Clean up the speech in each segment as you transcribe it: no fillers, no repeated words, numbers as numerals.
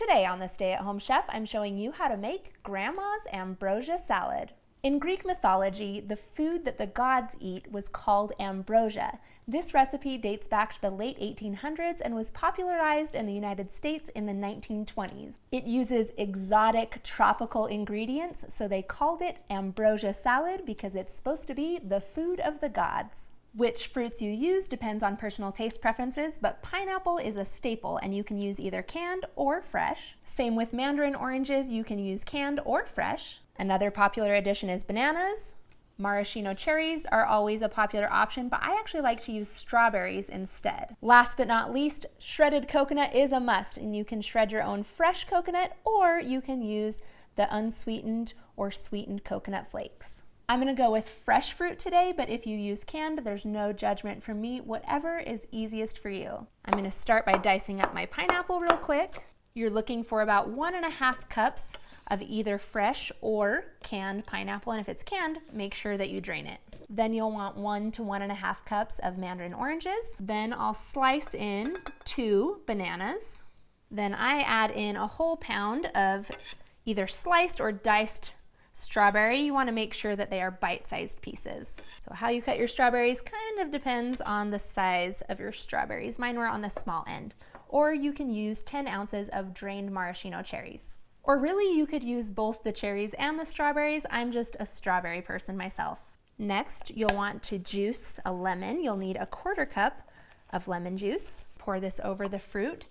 Today on the Stay at Home Chef, I'm showing you how to make Grandma's ambrosia salad. In Greek mythology, the food that the gods eat was called ambrosia. This recipe dates back to the late 1800s and was popularized in the United States in the 1920s. It uses exotic tropical ingredients, so they called it ambrosia salad because it's supposed to be the food of the gods. Which fruits you use depends on personal taste preferences, but pineapple is a staple and you can use either canned or fresh. Same with mandarin oranges, you can use canned or fresh. Another popular addition is bananas. Maraschino cherries are always a popular option, but I actually like to use strawberries instead. Last but not least, shredded coconut is a must, and you can shred your own fresh coconut or you can use the unsweetened or sweetened coconut flakes. I'm gonna go with fresh fruit today, but if you use canned, there's no judgment from me, whatever is easiest for you. I'm gonna start by dicing up my pineapple real quick. You're looking for about 1.5 cups of either fresh or canned pineapple, and if it's canned, make sure that you drain it. Then you'll want 1 to 1.5 cups of mandarin oranges. Then I'll slice in 2 bananas. Then I add in a whole pound of either sliced or diced strawberry. You want to make sure that they are bite-sized pieces. So how you cut your strawberries kind of depends on the size of your strawberries. Mine were on the small end. Or you can use 10 ounces of drained maraschino cherries. Or really you could use both the cherries and the strawberries. I'm just a strawberry person myself. Next, you'll want to juice a lemon. You'll need 1/4 cup of lemon juice. Pour this over the fruit.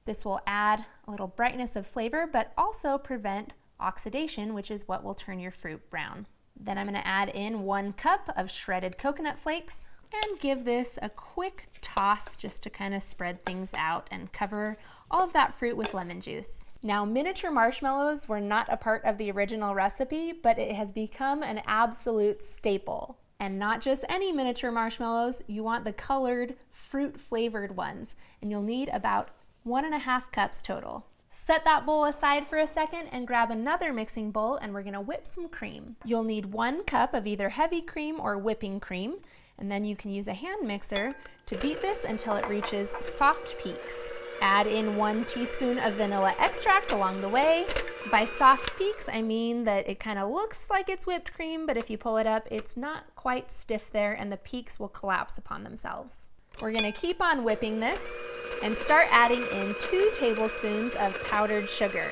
This will add a little brightness of flavor, but also prevent oxidation, which is what will turn your fruit brown. Then I'm going to add in 1 cup of shredded coconut flakes and give this a quick toss just to kind of spread things out and cover all of that fruit with lemon juice. Now, miniature marshmallows were not a part of the original recipe, but it has become an absolute staple. And not just any miniature marshmallows, you want the colored fruit flavored ones, and you'll need about 1.5 cups total. Set that bowl aside for a second and grab another mixing bowl, and we're gonna whip some cream. You'll need 1 cup of either heavy cream or whipping cream, and then you can use a hand mixer to beat this until it reaches soft peaks. Add in 1 teaspoon of vanilla extract along the way. By soft peaks, I mean that it kind of looks like it's whipped cream, but if you pull it up, it's not quite stiff there and the peaks will collapse upon themselves. We're gonna keep on whipping this and start adding in 2 tablespoons of powdered sugar.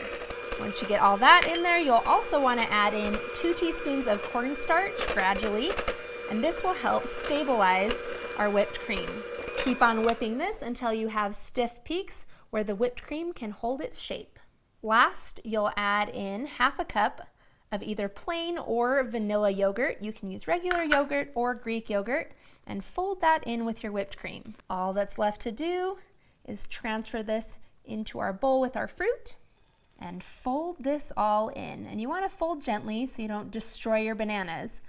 Once you get all that in there, you'll also want to add in 2 teaspoons of cornstarch gradually, and this will help stabilize our whipped cream. Keep on whipping this until you have stiff peaks where the whipped cream can hold its shape. Last, you'll add in 1/2 cup of either plain or vanilla yogurt. You can use regular yogurt or Greek yogurt, and fold that in with your whipped cream. All that's left to do is transfer this into our bowl with our fruit and fold this all in. And you want to fold gently so you don't destroy your bananas,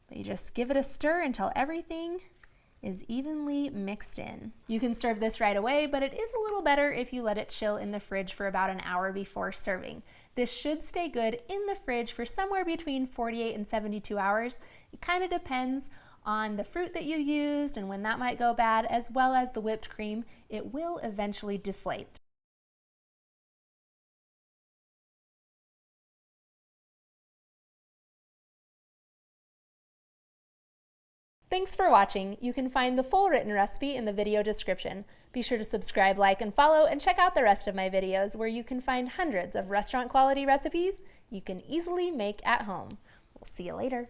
but you just give it a stir until everything is evenly mixed in. You can serve this right away, but it is a little better if you let it chill in the fridge for about an hour before serving. This should stay good in the fridge for somewhere between 48 and 72 hours. It kind of depends on the fruit that you used and when that might go bad, as well as the whipped cream. It will eventually deflate. Thanks for watching. You can find the full written recipe in the video description. Be sure to subscribe, like, and follow, and check out the rest of my videos where you can find hundreds of restaurant quality recipes you can easily make at home. We'll see you later.